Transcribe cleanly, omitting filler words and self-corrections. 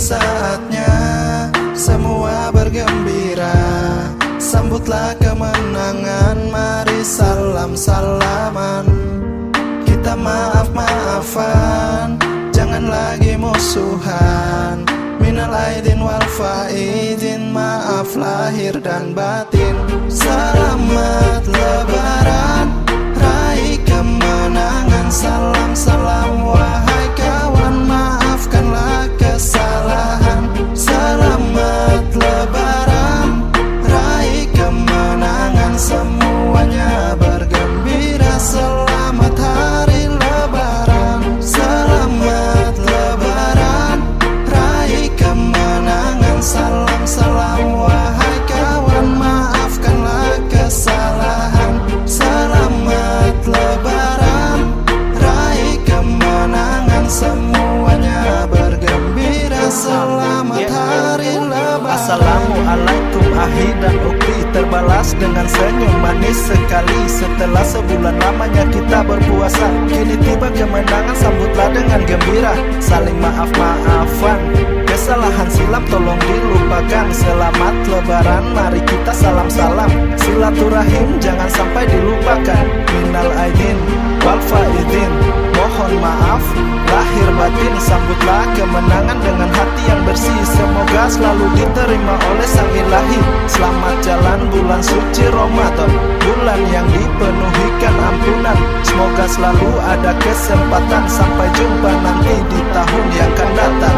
saatnya semua bergembira. Sambutlah kemenangan, mari salam-salaman. Kita maaf-maafan, jangan lagi musuhan. Minal aidin wal faidin, maaf lahir dan batin. Selamat lebaran, raih kemenangan. Salam-salam wahai kawan, maafkanlah kesalahan. Selamat lebaran, raih kemenangan. Semuanya bergembira, selamat hari lebaran. Selamat lebaran, raih kemenangan. Salam-salam wahai kawan, maafkanlah kesalahan. Selamat lebaran, raih kemenangan. Semuanya bergembira, selamat hari lebaran. Assalamualaikum ahi dan ukri, terbalas dengan senyum manis sekali. Setelah sebulan lamanya kita berpuasa, kini tiba kemenangan, sambutlah dengan gembira. Saling maaf-maafan, kesalahan silam tolong dilupakan. Selamat lebaran, mari kita salam-salam. Silaturahim jangan sampai dilupakan. Minal aidin wal faidin, mohon maaf lahir batin. Sambutlah kemenangan dengan hati yang bersih. Semoga selalu diterima oleh Sang Ilahi. Selamat jalan bulan suci Ramadan, bulan yang dipenuhikan ampunan. Semoga selalu ada kesempatan. Sampai jumpa nanti di tahun yang akan datang.